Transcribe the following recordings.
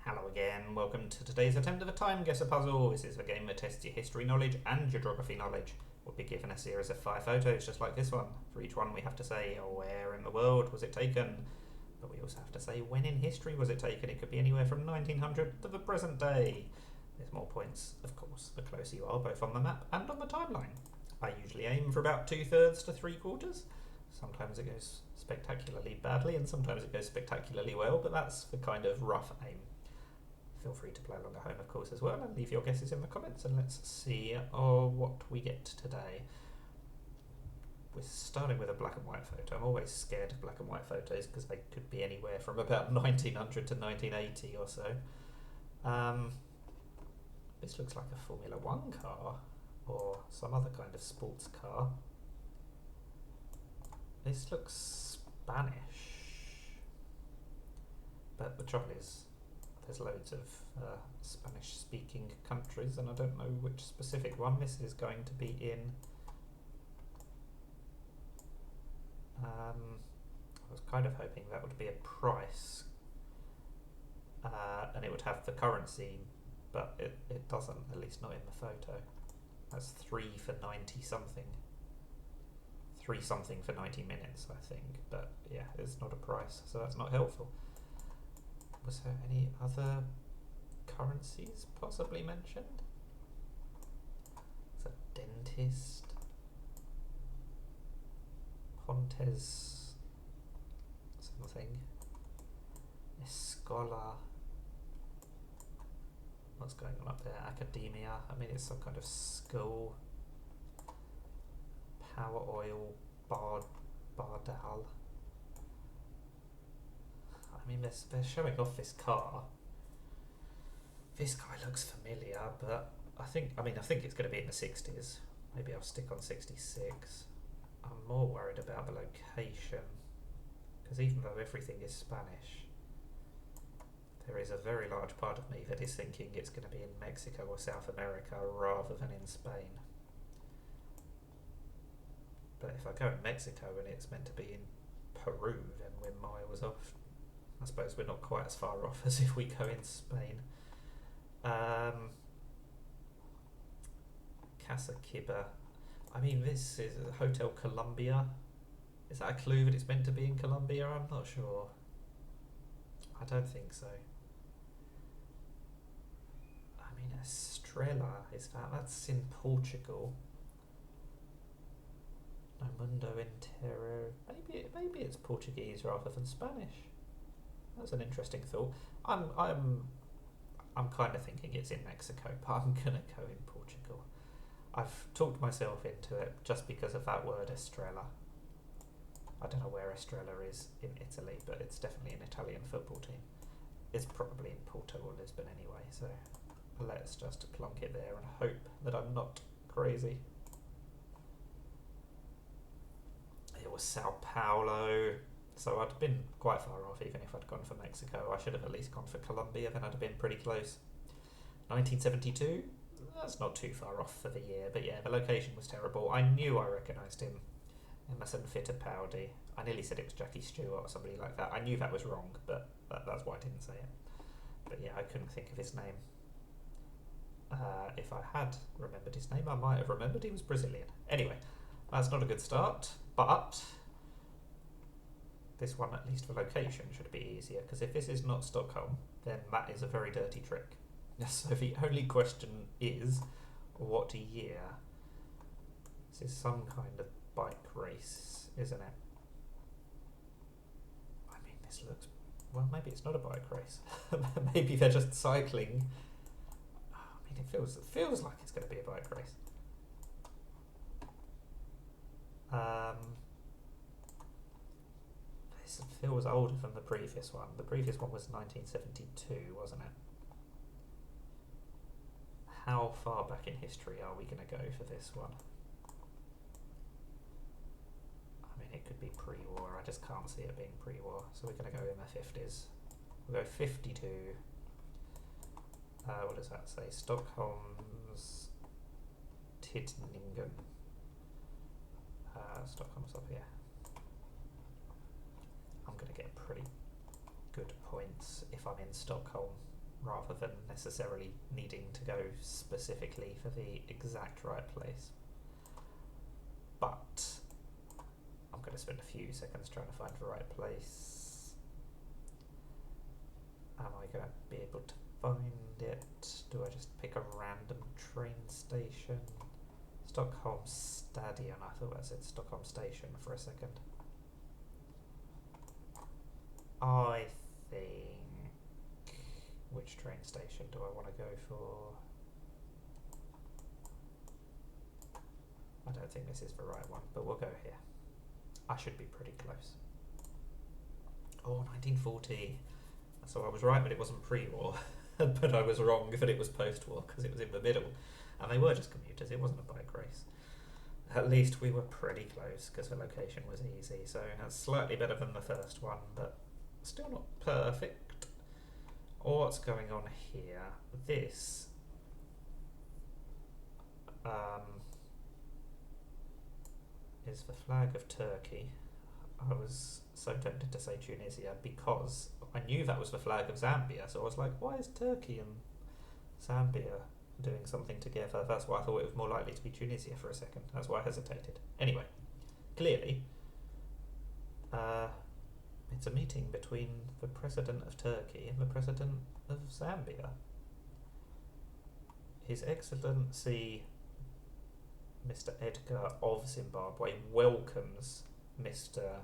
Hello again, welcome to today's attempt of a TimeGuessr puzzle. This is a game that tests your history knowledge and your geography knowledge. We'll be given a series of 5 photos just like this one. For each one we have to say where in the world was it taken, but we also have to say when in history was it taken. It could be anywhere from 1900 to the present day. There's more points, of course, the closer you are both on the map and on the timeline. I usually aim for about 2/3 to 3/4. Sometimes it goes spectacularly badly and sometimes it goes spectacularly well, but that's the kind of rough aim. Feel free to play along at home, of course, as well, and leave your guesses in the comments, and let's see what we get today. We're starting with a black and white photo. I'm always scared of black and white photos because they could be anywhere from about 1900 to 1980 or so. This looks like a Formula One car or some other kind of sports car. This looks Spanish, but the trouble is there's loads of Spanish-speaking countries, and I don't know which specific one this is going to be in. I was kind of hoping that would be a price, and it would have the currency, but it doesn't, at least not in the photo. That's 3 for 90 something. 3 something for 90 minutes, I think, but yeah, it's not a price, so that's not helpful. Was there any other currencies possibly mentioned? It's a dentist. Pontes something. Escola. What's going on up there? Academia. I mean, it's some kind of school. Power oil. Bardal. I mean, they're showing off this car. This guy looks familiar, but I think it's going to be in the 60s. Maybe I'll stick on 66. I'm more worried about the location, because even though everything is Spanish, there is a very large part of me that is thinking it's going to be in Mexico or South America rather than in Spain. But if I go in Mexico and it's meant to be in Peru, then we're miles off. I suppose we're not quite as far off as if we go in Spain. Casa Kiba. I mean, this is Hotel Colombia. Is that a clue that it's meant to be in Colombia? I'm not sure. I don't think so. I mean, Estrela, is that's in Portugal. No Mundo Entero. Maybe it's Portuguese rather than Spanish. That's an interesting thought. I'm kind of thinking it's in Mexico, but I'm gonna go in Portugal. I've talked myself into it just because of that word Estrella. I don't know where Estrella is in Italy, but it's definitely an Italian football team. It's probably in Porto or Lisbon anyway, so let's just plonk it there and hope that I'm not crazy. It was Sao Paulo. So I'd been quite far off even if I'd gone for Mexico. I should have at least gone for Colombia, then I'd have been pretty close. 1972, that's not too far off for the year, but yeah, the location was terrible. I knew I recognised him. Emerson Fittipaldi. I nearly said it was Jackie Stewart or somebody like that. I knew that was wrong, but that's why I didn't say it. But yeah, I couldn't think of his name. If I had remembered his name, I might have remembered he was Brazilian. Anyway, that's not a good start, but this one, at least for location, should be easier, because if this is not Stockholm, then that is a very dirty trick. So the only question is, what year? This is some kind of bike race, isn't it? I mean, this looks... Well, maybe it's not a bike race. Maybe they're just cycling. I mean, it feels like it's going to be a bike race. This feels older than the previous one. The previous one was 1972, wasn't it? How far back in history are we going to go for this one? I mean, it could be pre-war. I just can't see it being pre-war. So we're going to go in the 50s. We'll go 52. What does that say? Stockholm's Tidningen. Stockholm's up here. I'm going to get pretty good points if I'm in Stockholm. rather than necessarily needing to go specifically for the exact right place. But I'm going to spend a few seconds trying to find the right place. Am I going to be able to find it? Do I just pick a random train station? Stockholm Stadion. I thought I said Stockholm Station for a second. I think... Which train station do I want to go for? I don't think this is the right one, but we'll go here. I should be pretty close. Oh, 1940. So I was right, but it wasn't pre-war. But I was wrong that it was post-war, because it was in the middle. And they were just commuters, it wasn't a bike race. At least we were pretty close, because the location was easy. So that's slightly better than the first one, but still not perfect. What's going on here? This is the flag of Turkey. I was so tempted to say Tunisia because I knew that was the flag of Zambia, so I was like, why is Turkey and Zambia doing something together? That's why I thought it was more likely to be Tunisia for a second. That's why I hesitated. Anyway, clearly, it's a meeting between the President of Turkey and the President of Zambia. His Excellency Mr. Edgar of Zimbabwe welcomes Mr.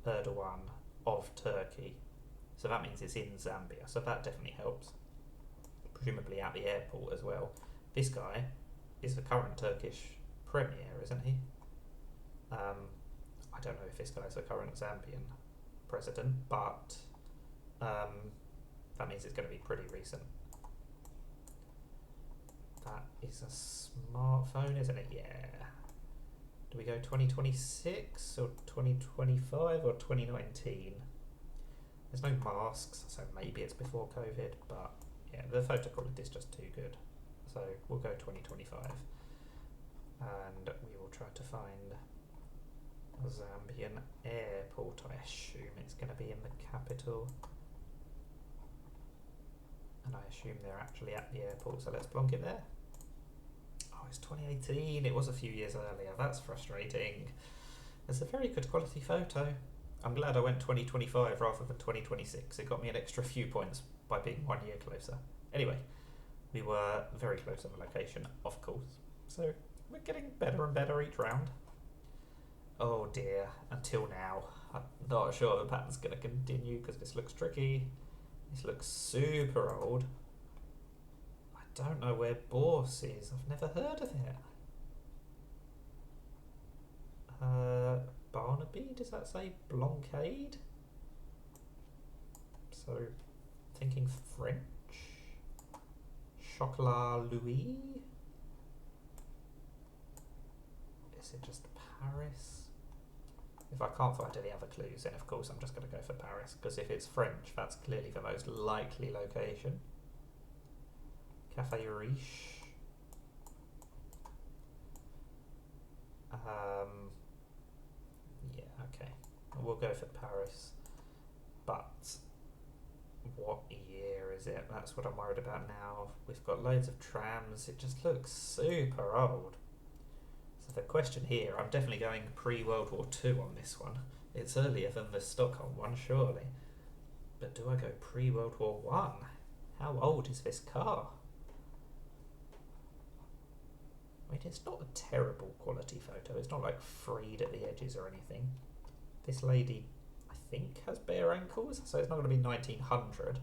Erdogan of Turkey. So that means it's in Zambia, so that definitely helps. Presumably at the airport as well. This guy is the current Turkish premier, isn't he? I don't know if this guy's the current Zambian president, but that means it's going to be pretty recent. That is a smartphone, isn't it? Yeah. Do we go 2026 or 2025 or 2019? There's no masks, so maybe it's before COVID, but yeah, the photo quality is just too good. So we'll go 2025. And we will try to find a Zambian airport. I assume it's going to be in the capital. And I assume they're actually at the airport, so let's plonk it there. Oh, it's 2018. It was a few years earlier. That's frustrating. It's a very good quality photo. I'm glad I went 2025 rather than 2026. It got me an extra few points by being 1 year closer. Anyway, we were very close on the location, of course. So we're getting better and better each round. Oh dear, until now. I'm not sure the pattern's going to continue because this looks tricky. This looks super old. I don't know where Bourse is. I've never heard of it. Barnaby, does that say Bloncade? So, thinking French. Chocolat Louis? Is it just Paris? If I can't find any other clues, then of course I'm just going to go for Paris, because if it's French, that's clearly the most likely location. Café Riche. Yeah, okay. We'll go for Paris. But what year is it? That's what I'm worried about now. We've got loads of trams. It just looks super old. So the question here, I'm definitely going pre-World War II on this one. It's earlier than the Stockholm one, surely. But do I go pre-World War I? How old is this car? I mean, it's not a terrible quality photo. It's not like frayed at the edges or anything. This lady, I think, has bare ankles, so it's not going to be 1900.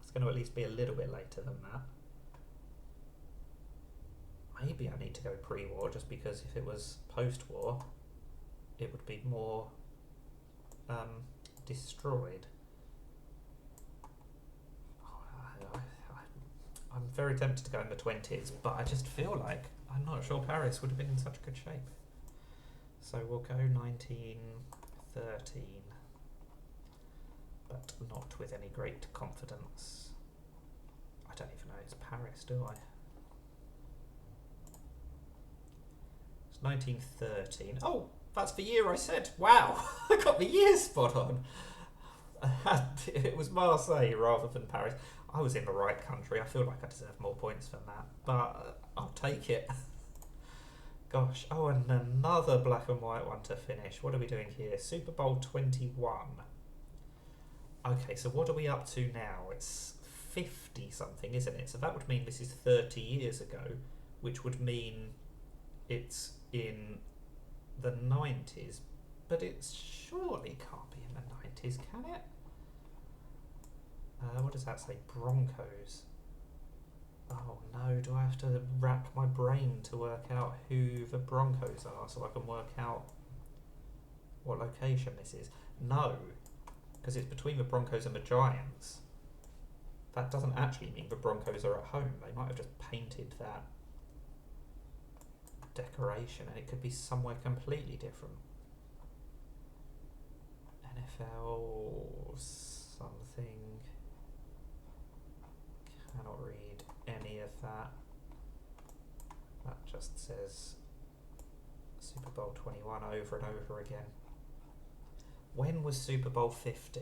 It's going to at least be a little bit later than that. Maybe I need to go pre-war, just because if it was post-war, it would be more destroyed. I'm very tempted to go in the 20s, but I just feel like I'm not sure Paris would have been in such good shape. So we'll go 1913, but not with any great confidence. I don't even know it's Paris, do I? It's 1913. Oh, that's the year I said. Wow, I got the year spot on. It was Marseille rather than Paris. I was in the right country. I feel like I deserve more points than that, but I'll take it. Gosh, oh, and another black and white one to finish. What are we doing here? Super Bowl 21. Okay, so what are we up to now? It's 50 something, isn't it? So that would mean this is 30 years ago, which would mean it's in the 90s, but it surely can't be in the 90s, can it? What does that say? Broncos. Oh no, do I have to rack my brain to work out who the Broncos are so I can work out what location this is? No, because it's between the Broncos and the Giants. That doesn't actually mean the Broncos are at home. They might have just painted that decoration and it could be somewhere completely different. NFL something. Cannot read any of that. That just says Super Bowl 21 over and over again. When was Super Bowl 50?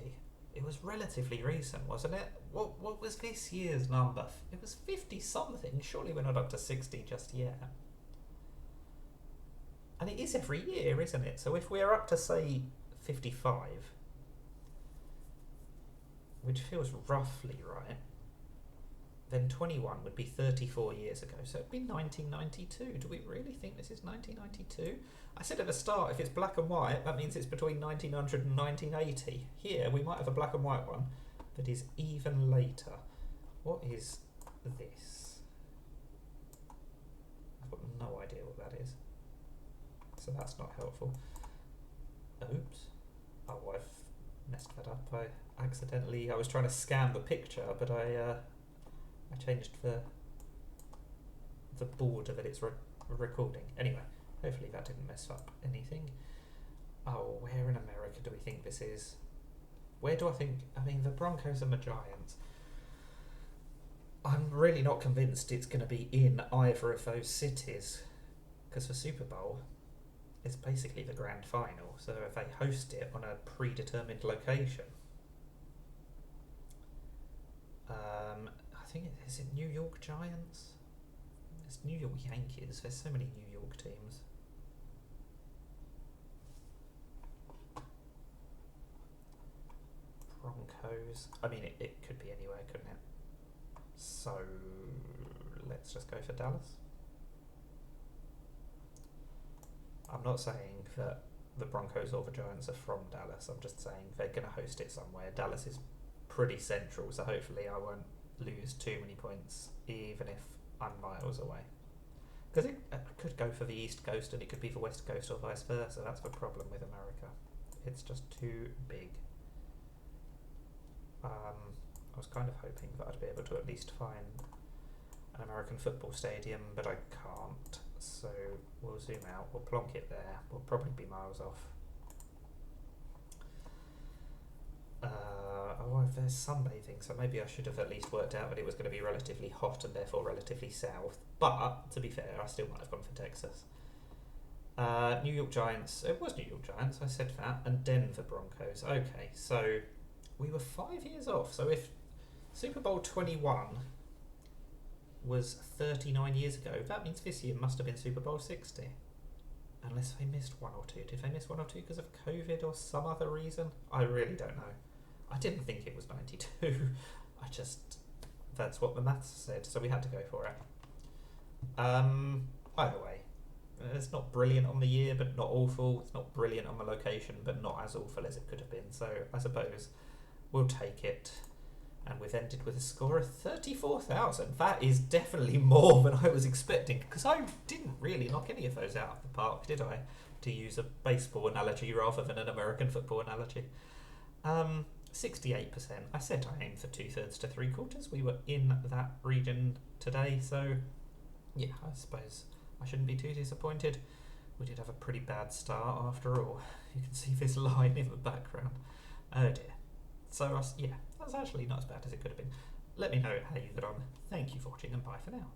It was relatively recent, wasn't it? What was this year's number? It was 50 something. Surely we're not up to 60 just yet. And it is every year, isn't it? So if we're up to, say, 55, which feels roughly right, then 21 would be 34 years ago. So it'd be 1992. Do we really think this is 1992? I said at the start, if it's black and white, that means it's between 1900 and 1980. Here, we might have a black and white one that is even later. What is this? I've got no idea what that is. So that's not helpful. Oops. Oh, I've messed that up. I was trying to scan the picture, but I changed the border that it's recording. Anyway, hopefully that didn't mess up anything. Oh, where in America do we think this is? Where do I think... I mean, the Broncos and the Giants. I'm really not convinced it's going to be in either of those cities, because the Super Bowl is basically the grand final, so if they host it on a predetermined location... I think is it New York Giants? It's New York Yankees. There's so many New York teams. Broncos. I mean, it could be anywhere, couldn't it? So let's just go for Dallas. I'm not saying that the Broncos or the Giants are from Dallas. I'm just saying they're going to host it somewhere. Dallas is pretty central, so hopefully I won't lose too many points, even if I'm miles away. Because it could go for the East Coast and it could be the West Coast or vice versa. That's the problem with America. It's just too big. I was kind of hoping that I'd be able to at least find an American football stadium, but I can't. So we'll zoom out, we'll plonk it there. We'll probably be miles off. Oh, if there's sunbathing, so maybe I should have at least worked out that it was going to be relatively hot and therefore relatively south. But, to be fair, I still might have gone for Texas. New York Giants, it was New York Giants, I said that, and Denver Broncos. Okay, so we were 5 years off. So if Super Bowl 21 was 39 years ago, that means this year must have been Super Bowl 60. Unless they missed one or two. Did they miss one or two because of COVID or some other reason? I really don't know. I didn't think it was 92. That's what the maths said, so we had to go for it. Either way, it's not brilliant on the year, but not awful. It's not brilliant on the location, but not as awful as it could have been. So I suppose we'll take it. And we've ended with a score of 34,000. That is definitely more than I was expecting, because I didn't really knock any of those out of the park, did I? To use a baseball analogy rather than an American football analogy. 68%. I said I aimed for 2/3 to 3/4. We were in that region today, so yeah, I suppose I shouldn't be too disappointed. We did have a pretty bad start after all. You can see this line in the background. Oh dear. So yeah, that's actually not as bad as it could have been. Let me know how you got on. Thank you for watching and bye for now.